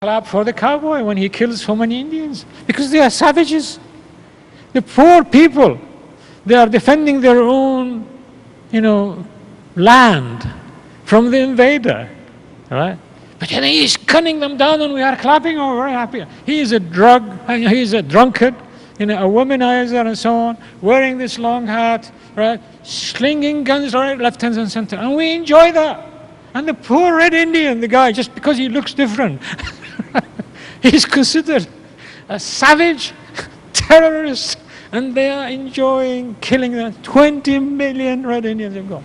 clap for the cowboy when he kills so many Indians, because they are savages. The poor people, they are defending their own, land from the invader, right? But then he is cutting them down and we are clapping, oh, very happy. He is a drunkard, a womanizer and so on, wearing this long hat, right? Slinging guns right, left, hand and center. And we enjoy that. And the poor red Indian, the guy, just because he looks different, he's considered a savage terrorist, and they are enjoying killing them. 20 million red Indians have gone.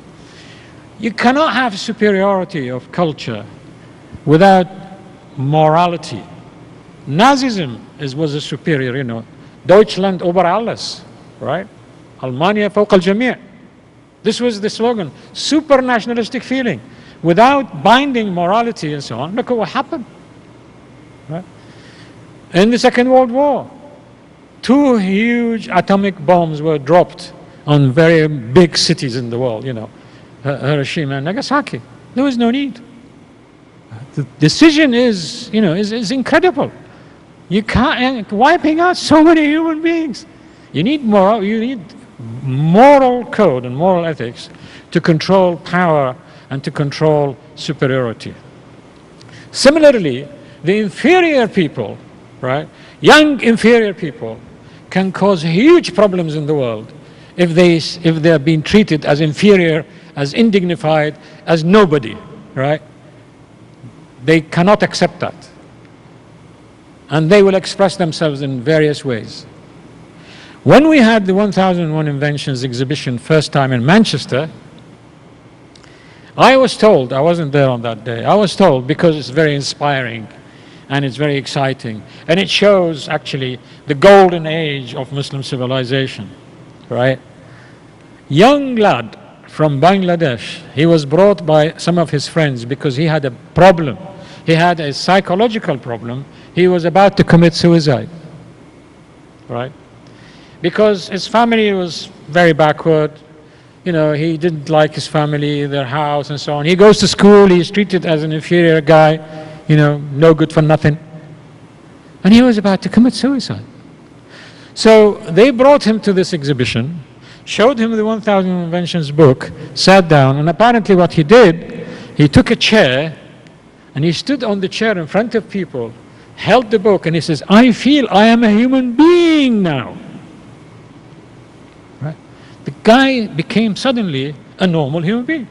You cannot have superiority of culture without morality. Nazism was a superior, Deutschland über alles, right? Almania فوق الجميع. This was the slogan, super nationalistic feeling, without binding morality and so on. Look at what happened, right? In the Second World War, 2 huge atomic bombs were dropped on very big cities in the world, Hiroshima and Nagasaki. There was no need. The decision is incredible. You can't, wiping out so many human beings. You need moral code and moral ethics to control power and to control superiority. Similarly, the inferior people, right, young inferior people, can cause huge problems in the world if they are being treated as inferior, as indignified, as nobody, right? They cannot accept that. And they will express themselves in various ways. When we had the 1001 Inventions exhibition first time in Manchester, I was told, I wasn't there on that day, I was told, because it's very inspiring and it's very exciting, and it shows actually the golden age of Muslim civilization, right? Young lad from Bangladesh, he was brought by some of his friends because he had a problem. He had a psychological problem. He was about to commit suicide, right? Because his family was very backward. He didn't like his family, their house and so on. He goes to school, he's treated as an inferior guy, no good for nothing. And he was about to commit suicide. So they brought him to this exhibition, showed him the 1000 Inventions book, sat down, and apparently what he did, he took a chair and he stood on the chair in front of people, held the book, and he says, I feel I am a human being now. Right? The guy became suddenly a normal human being.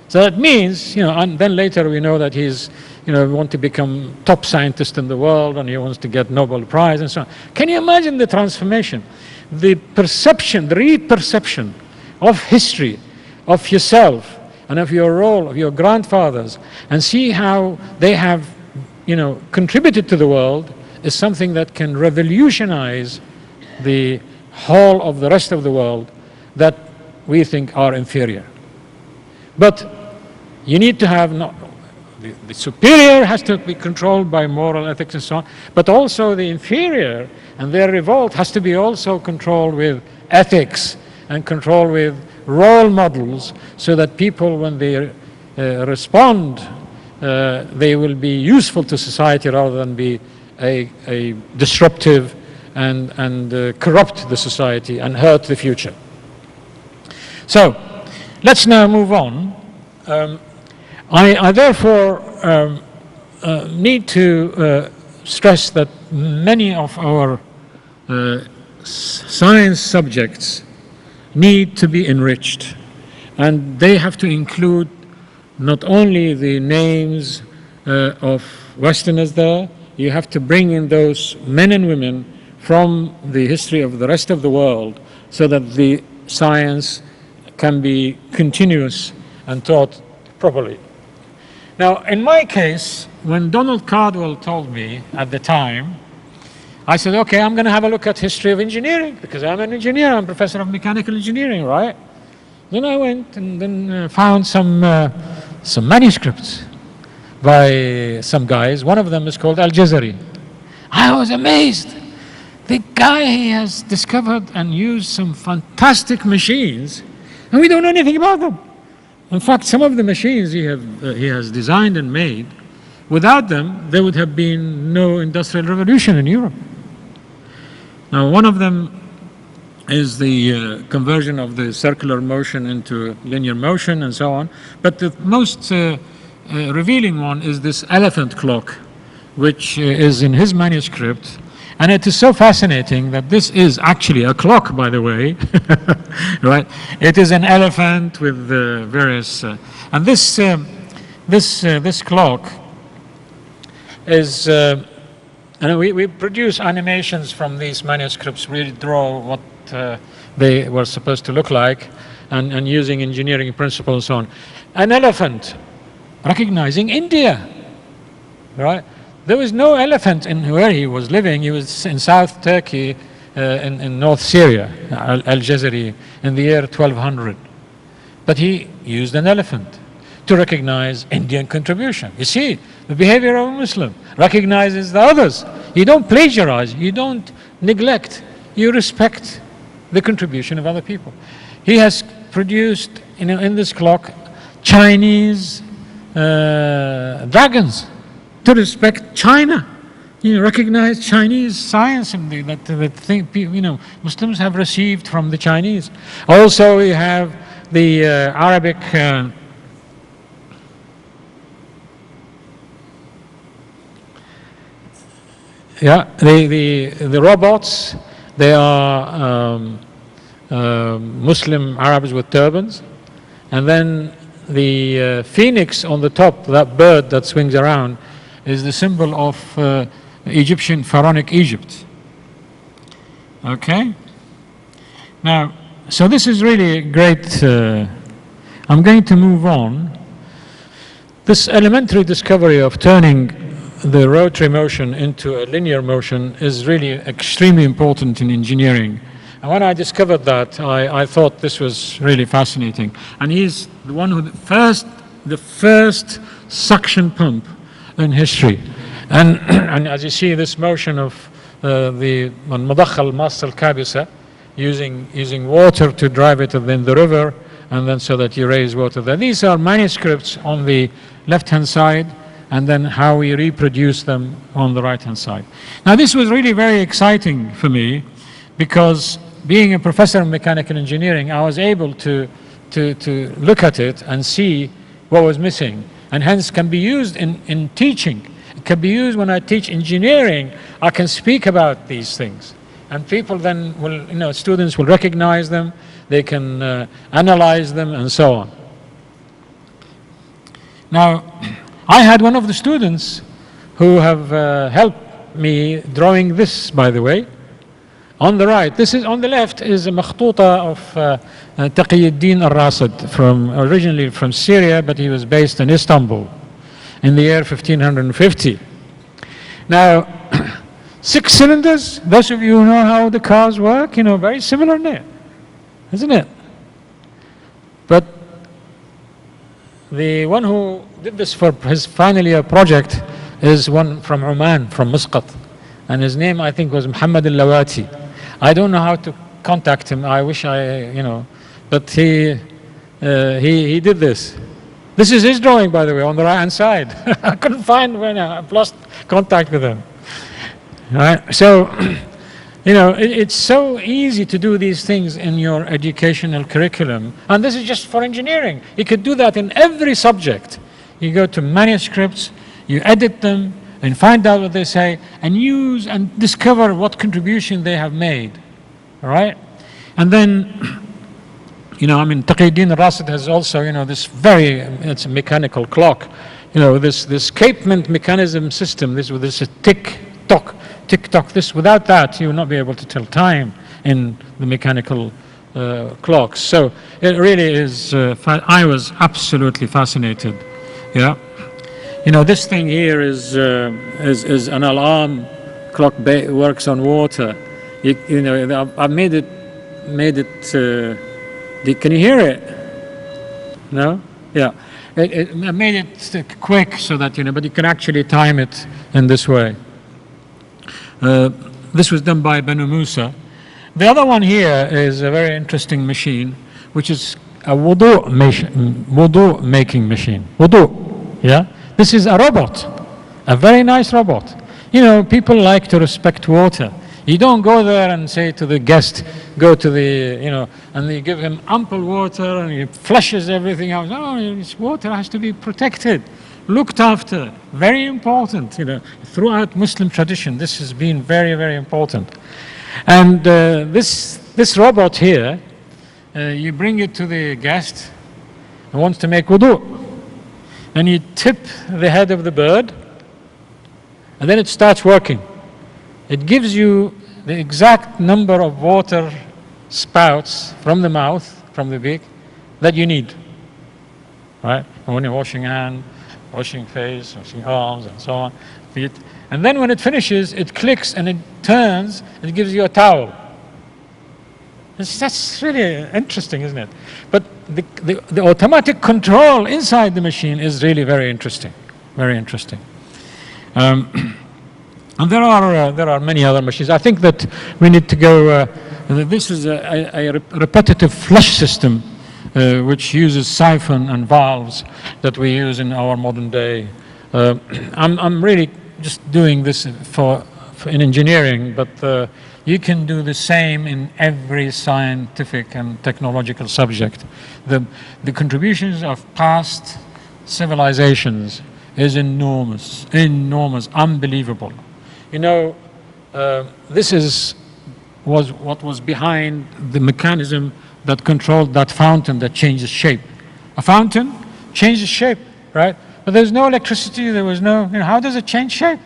So that means, and then later we know that he's, want to become top scientist in the world and he wants to get Nobel Prize and so on. Can you imagine the transformation? The perception, the re-perception of history, of yourself and of your role, of your grandfathers, and see how they have, contributed to the world, is something that can revolutionize the whole of the rest of the world that we think are inferior. But you need to have, the superior has to be controlled by moral ethics and so on, but also the inferior and their revolt has to be also controlled with ethics and controlled with role models, so that people, when they respond, they will be useful to society rather than be a disruptive and corrupt the society and hurt the future. So let's now move on. I therefore need to stress that many of our science subjects need to be enriched, and they have to include not only the names of Westerners there, you have to bring in those men and women from the history of the rest of the world, so that the science can be continuous and taught properly. Now, in my case, when Donald Cardwell told me at the time, I said, okay, I'm going to have a look at history of engineering, because I'm an engineer, I'm professor of mechanical engineering, right? Then I went and then found some manuscripts by some guys. One of them is called Al-Jazari. I was amazed. The guy, he has discovered and used some fantastic machines, and we don't know anything about them. In fact, some of the machines he has designed and made Without them, there would have been no industrial revolution in Europe. Now, one of them is the conversion of the circular motion into linear motion and so on. But the most revealing one is this elephant clock, which is in his manuscript. And it is so fascinating that this is actually a clock, by the way, right? It is an elephant with various, and this clock is, and we produce animations from these manuscripts, really draw what they were supposed to look like, and using engineering principles and so on. An elephant recognizing India, right? There was no elephant in where he was living. He was in South Turkey, in North Syria, Al-Jazari, in the year 1200. But he used an elephant to recognize Indian contribution. You see, the behavior of a Muslim recognizes the others. You don't plagiarize, you don't neglect, you respect the contribution of other people. He has produced, in this clock, Chinese dragons, to respect China. Recognize Chinese science and that Muslims have received from the Chinese. Also, we have the Arabic the robots. They are Muslim Arabs with turbans, and then the phoenix on the top, that bird that swings around, is the symbol of Egyptian pharaonic Egypt. Okay? Now, so this is really great. I'm going to move on. This elementary discovery of turning the rotary motion into a linear motion is really extremely important in engineering. And when I discovered that, I thought this was really fascinating. And he's the one who the first suction pump in history. And as you see, this motion of the Madakhal Mas al-Kabisa, using water to drive it in the river, and then so that you raise water there. These are manuscripts on the left-hand side, and then how we reproduce them on the right-hand side. Now, this was really very exciting for me, because being a professor of mechanical engineering, I was able to look at it and see what was missing, and hence can be used in teaching. It can be used when I teach engineering. I can speak about these things, and people then will, students will recognize them, they can analyze them, and so on. Now, I had one of the students who have helped me drawing this, by the way. On the right, this is on the left, is a makhtuta of Taqiyuddin al-Rasid, originally from Syria, but he was based in Istanbul in the year 1550. Now, 6 cylinders, those of you who know how the cars work, very similar, isn't it? But the one who did this for his final year project is one from Oman, from Muscat, and his name, I think, was Muhammad al-Lawati. I don't know how to contact him. I wish but he did this. This is his drawing, by the way, on the right-hand side. I couldn't find when I've lost contact with him. Right? So, it's so easy to do these things in your educational curriculum. And this is just for engineering. You could do that in every subject. You go to manuscripts, you edit them, and find out what they say, and use and discover what contribution they have made. All right? And then, Taqiyuddin al-Rasid has also, it's a mechanical clock. This escapement mechanism system, this tick-tock, this, without that, you will not be able to tell time in the mechanical clocks. So it really is, I was absolutely fascinated. Yeah. This thing here is an alarm clock, works on water. I've made it. Can you hear it? No? Yeah. I made it quick so that but you can actually time it in this way. This was done by Banu Musa. The other one here is a very interesting machine, which is a wudu making machine. Wudu. Yeah. This is a robot. A very nice robot. You know, people like to respect water. You don't go there and say to the guest, go to the, you know, and you give him ample water and he flushes everything out. No, this water has to be protected, looked after. Very important, you know. Throughout Muslim tradition, this has been very, very important. And this robot here, you bring it to the guest who wants to make wudu. Then you tip the head of the bird, and then it starts working. It gives you the exact number of water spouts from the mouth, from the beak, that you need. Right? And when you're washing hands, washing face, washing arms, and so on, feet. And then when it finishes, it clicks and it turns, and it gives you a towel. That's really interesting, isn't it? But the automatic control inside the machine is really very interesting. Very interesting. And there are many other machines. I think that we need to go. This is a repetitive flush system, which uses siphon and valves that we use in our modern day. I'm really just doing this for in engineering, but you can do the same in every scientific and technological subject. The contributions of past civilizations is enormous, unbelievable. You know, this was what was behind the mechanism that controlled that fountain that changes shape. A fountain changes shape, right? But there's no electricity, there was no, you know, how does it change shape?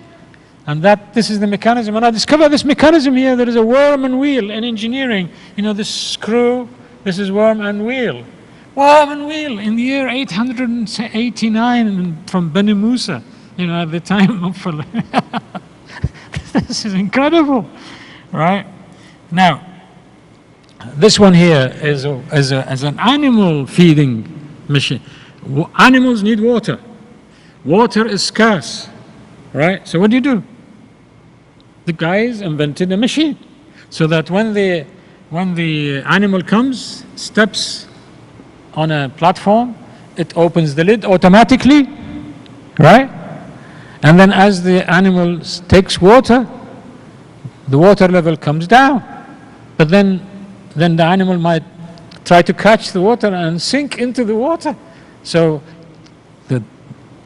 And this is the mechanism. And I discovered this mechanism here. There is a worm and wheel in engineering. You know, this screw, this is worm and wheel. Worm and wheel in the year 889 from Bani Musa, you know, at the time of this is incredible, right? Now, this one here is an animal feeding machine. Animals need water. Water is scarce, right? So what do? The guys invented a machine so that when the animal comes, steps on a platform, it opens the lid automatically, right? And then as the animal takes water, the water level comes down. But then the animal might try to catch the water and sink into the water. So the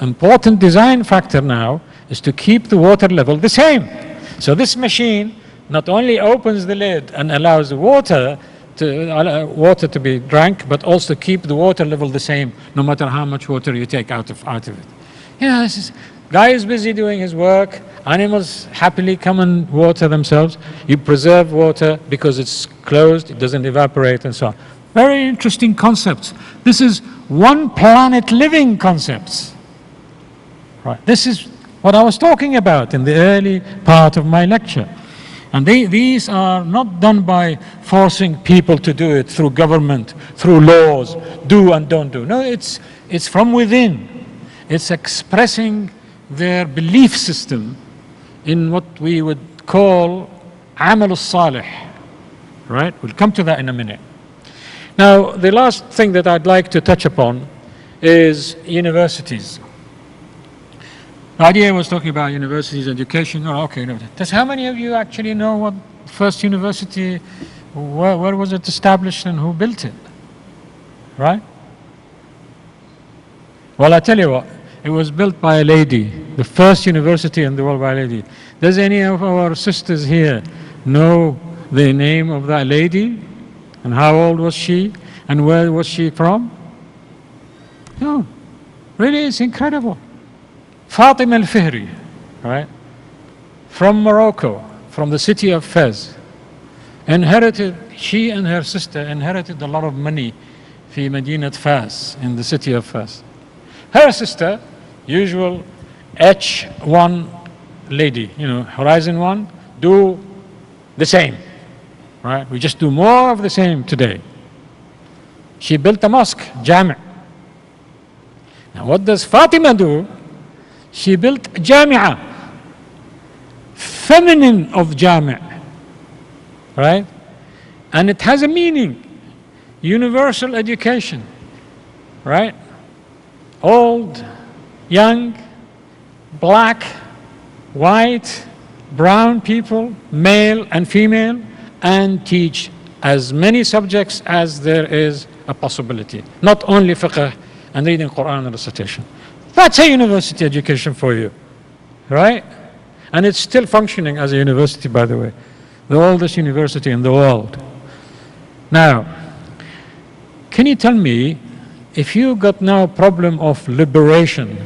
important design factor now is to keep the water level the same. So this machine not only opens the lid and allows the water to be drank, but also keep the water level the same, no matter how much water you take out of it. Yeah, guy is busy doing his work. Animals happily come and water themselves. You preserve water because it's closed, it doesn't evaporate, and so on. Very interesting concepts. This is one planet living concepts. Right. This is what I was talking about in the early part of my lecture. And these are not done by forcing people to do it through government, through laws, do and don't do. No, it's from within. It's expressing their belief system in what we would call amal al-salih, right? We'll come to that in a minute. Now, the last thing that I'd like to touch upon is universities. The idea was talking about universities, education. Oh, okay, no. Just how many of you actually know what first university, where was it established and who built it? Right? Well, I tell you what, it was built by a lady, the first university in the world by a lady. Does any of our sisters here know the name of that lady? And how old was she? And where was she from? No. Really, it's incredible. Fatima al-Fihri, right? From Morocco, from the city of Fez. She and her sister inherited a lot of money في مدينة Fez, in the city of Fez. Her sister, usual H1 lady, you know, Horizon 1, do the same, right? We just do more of the same today. She built a mosque, Jami'. Now what does Fatima do? She built Jami'ah, feminine of Jami', right? And it has a meaning, universal education, right? Old, young, black, white, brown people, male and female, and teach as many subjects as there is a possibility. Not only fiqh and reading Quran and recitation. That's a university education for you, right? And it's still functioning as a university, by the way. The oldest university in the world. Now, can you tell me, if you got now a problem of liberation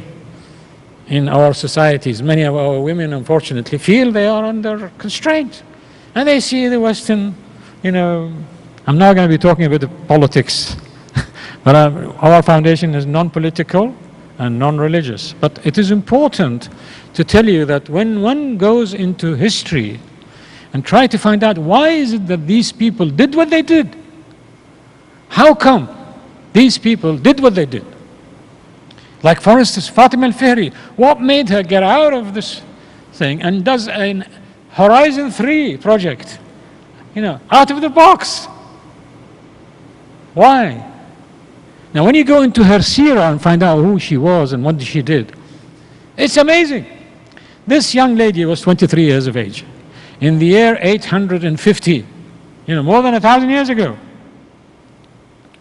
in our societies, many of our women, unfortunately, feel they are under constraint. And they see the Western, I'm not going to be talking about the politics, but our foundation is non-political and non-religious. But it is important to tell you that when one goes into history and try to find out why is it that these people did what they did, how come these people did what they did? Like, for instance, Fatima al-Fihri, what made her get out of this thing and does a Horizon 3 project, out of the box? Why? Now, when you go into her seerah and find out who she was and what she did, it's amazing. This young lady was 23 years of age in the year 850, more than 1,000 years ago.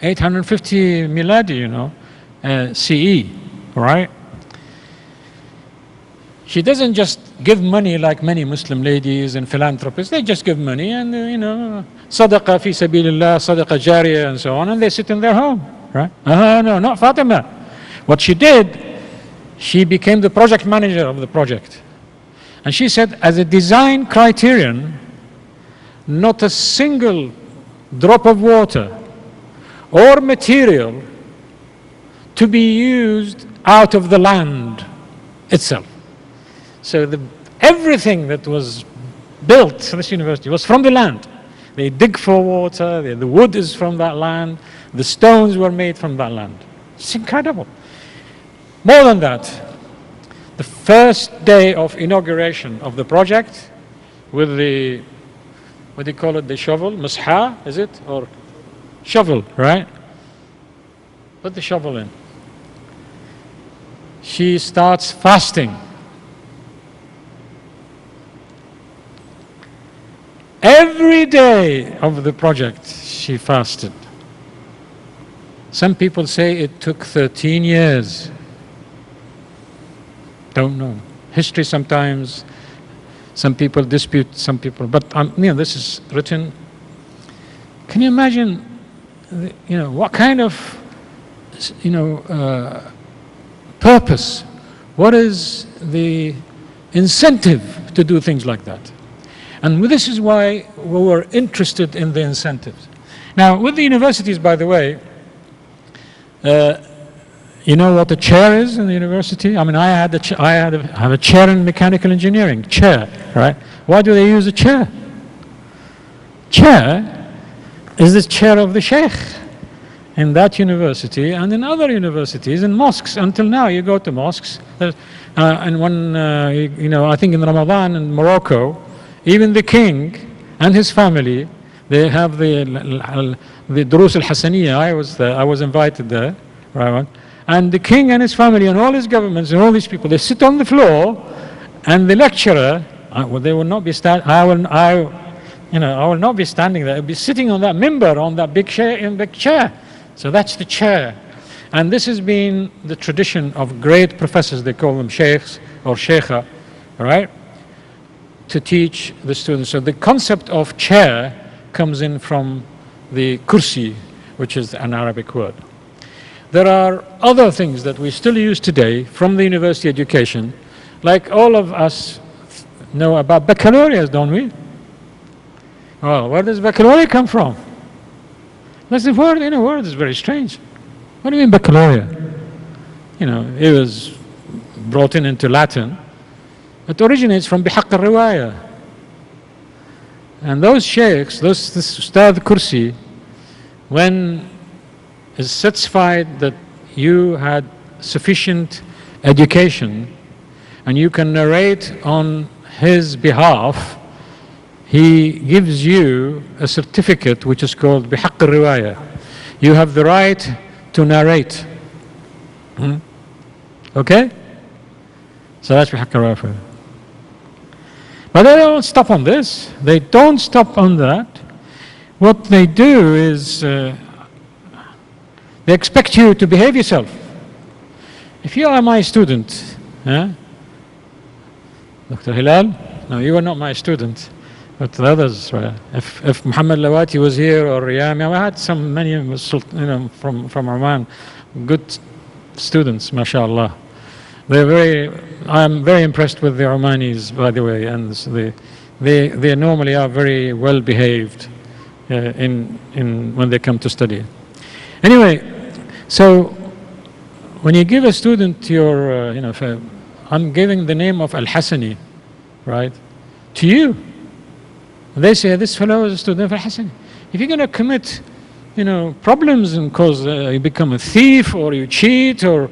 850 miladi, CE, right? She doesn't just give money like many Muslim ladies and philanthropists. They just give money and, sadaqah fi sabilillah, sadaqah jariyah and so on, and they sit in their home, right? No, not Fatima. What she did, she became the project manager of the project. And she said, as a design criterion, not a single drop of water or material to be used out of the land itself. So everything that was built for this university was from the land. They dig for water, the wood is from that land, the stones were made from that land. It's incredible. More than that, the first day of inauguration of the project with the, what do you call it, the shovel, musha, is it? Or shovel, right? Put the shovel in. She starts fasting. Every day of the project, she fasted. Some people say it took 13 years. Don't know. History sometimes, some people dispute, some people, but this is written. Can you imagine, what kind of, purpose? What is the incentive to do things like that? And this is why we were interested in the incentives. Now, with the universities, by the way, you know what a chair is in the university? I mean, I have a chair in mechanical engineering, chair, right? Why do they use a chair? Chair is the chair of the sheikh in that university and in other universities, in mosques. Until now, you go to mosques, and when, I think in Ramadan in Morocco, even the king and his family, they have the Durus Al-Hasaniya. I was invited there, right? And the king and his family and all his governments and all these people, they sit on the floor, and the lecturer, they will not be I will not be standing there. I'll be sitting on that mimbar, on that big chair. So that's the chair. And this has been the tradition of great professors, they call them sheikhs or sheikha, right? To teach the students. So the concept of chair comes in from the kursi, which is an Arabic word. There are other things that we still use today from the university education, like all of us know about baccalaureate, don't we? Well, where does baccalaureate come from? That's the word, word is very strange. What do you mean baccalaureate? It was brought into Latin. It originates from bihaq al-riwaya. And those sheikhs, this Ustad Kursi, when is satisfied that you had sufficient education and you can narrate on his behalf, he gives you a certificate which is called bihaq al-riwaya. You have the right to narrate. Okay? So that's bihaq al-riwaya. But they don't stop on this. They don't stop on that. What they do is they expect you to behave yourself. If you are my student, Dr. Hilal, no, you are not my student, but the others, right? If Muhammad Lawati was here or Riyami, I had many from Oman, good students, mashallah. I'm very impressed with the Omanis, by the way, and they normally are very well behaved when they come to study. Anyway, so when you give a student your, I'm giving the name of Al-Hasani, right, to you. They say, this fellow is a student of Al-Hasani. If you're going to commit, problems and cause you become a thief or you cheat or,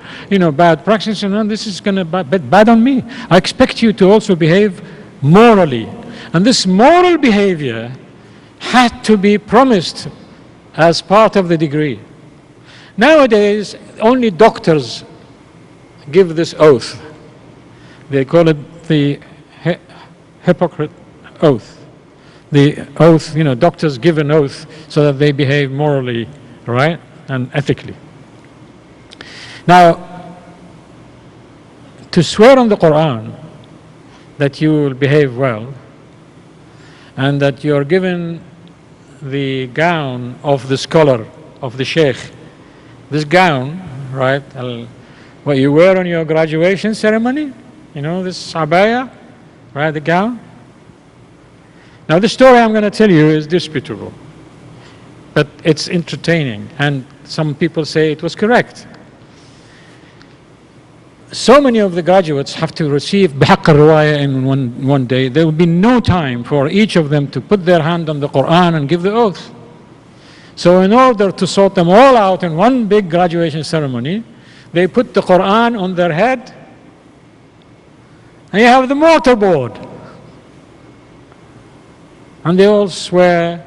bad practice, this is going to be bad on me. I expect you to also behave morally. And this moral behavior had to be promised as part of the degree. Nowadays, only doctors give this oath. They call it the Hippocratic oath. The oath, doctors give an oath so that they behave morally, right, and ethically. Now, to swear on the Quran that you will behave well and that you are given the gown of the scholar, of the sheikh, this gown, right, what you wear on your graduation ceremony, this abaya, right, the gown. Now, the story I'm going to tell you is disputable, but it's entertaining, and some people say it was correct. So many of the graduates have to receive bihaq al-riwaya in one day. There will be no time for each of them to put their hand on the Quran and give the oath. So in order to sort them all out in one big graduation ceremony, they put the Quran on their head, and you have the mortarboard. And they all swear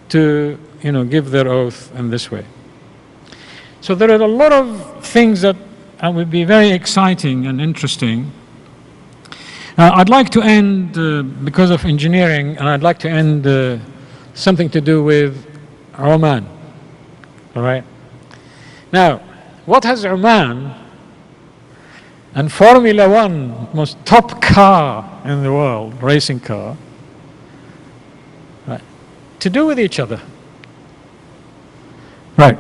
to, give their oath in this way. So there are a lot of things that would be very exciting and interesting. I'd like to end, because of engineering, and I'd like to end something to do with Oman. All right? Now, what has Oman and Formula One, most top car in the world, racing car, to do with each other? Right.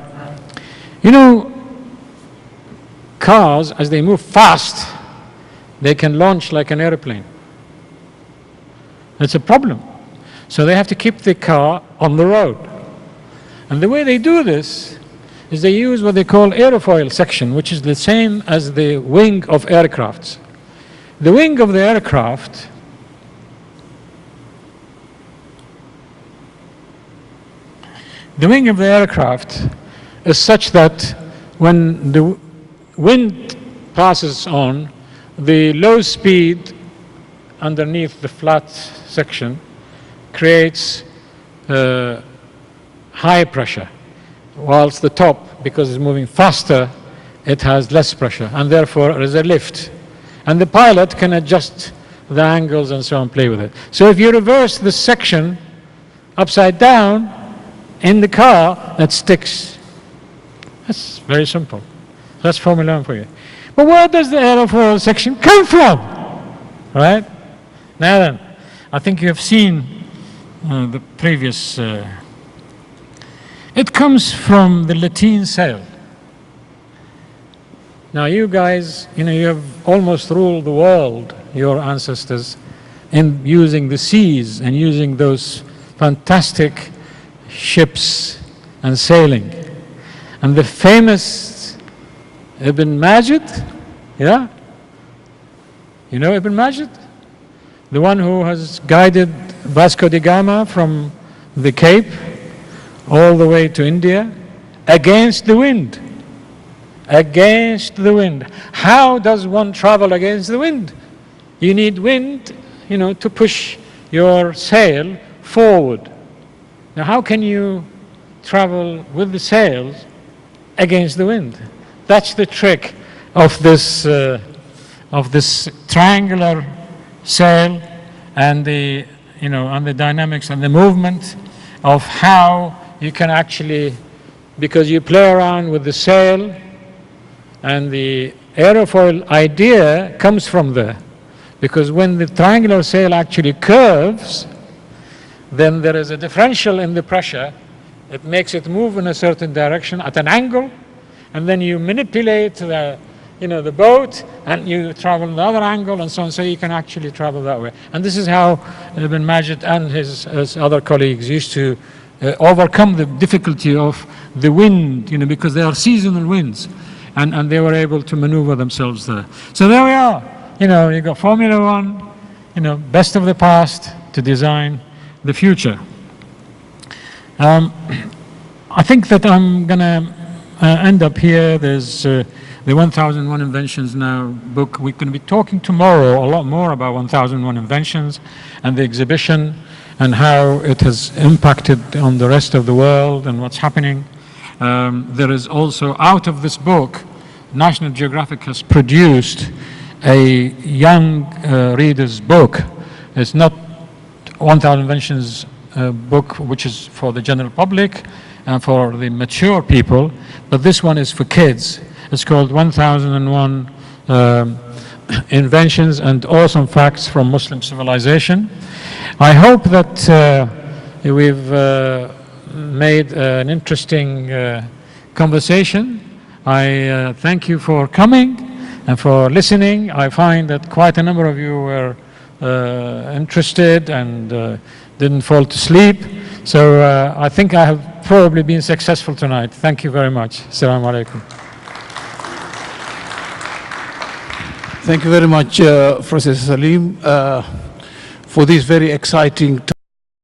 Cars, as they move fast, they can launch like an airplane. It's a problem. So they have to keep the car on the road. And the way they do this is they use what they call aerofoil section, which is the same as the wing of aircrafts. The wing of the aircraft is such that when the wind passes on, the low speed underneath the flat section creates high pressure, whilst the top, because it's moving faster, it has less pressure, and therefore there is a lift. And the pilot can adjust the angles and so on, play with it. So if you reverse this section upside down, in the car, that sticks. That's very simple. That's Formula One for you. But where does the aerofoil section come from? Right? Now then, I think you have seen the previous. It comes from the lateen sail. Now you guys, you have almost ruled the world, your ancestors, in using the seas and using those fantastic ships and sailing. And the famous Ibn Majid, yeah? You know Ibn Majid? The one who has guided Vasco da Gama from the Cape all the way to India against the wind. Against the wind. How does one travel against the wind? You need wind, to push your sail forward. Now, how can you travel with the sails against the wind? That's the trick of this triangular sail and the, and the dynamics and the movement of how you can actually, because you play around with the sail, and the aerofoil idea comes from there. Because when the triangular sail actually curves, then there is a differential in the pressure. It makes it move in a certain direction at an angle, and then you manipulate the boat, and you travel in the other angle, and so on, so you can actually travel that way. And this is how Ibn Majid and his other colleagues used to overcome the difficulty of the wind, because they are seasonal winds, and they were able to maneuver themselves there. So there we are. You got Formula One, best of the past to design the future. I think that I'm going to end up here. There's the 1001 Inventions Now book. We're going to be talking tomorrow a lot more about 1001 Inventions and the exhibition and how it has impacted on the rest of the world and what's happening. There is also, out of this book, National Geographic has produced a young reader's book. It's not 1000 Inventions book, which is for the general public and for the mature people, but this one is for kids. It's called 1001 Inventions and Awesome Facts from Muslim Civilization. I hope that we've made an interesting conversation. I thank you for coming and for listening. I find that quite a number of you were interested and didn't fall to sleep. So I think I have probably been successful tonight. Thank you very much. Assalamu alaikum. Thank you very much, Professor Salim, for this very exciting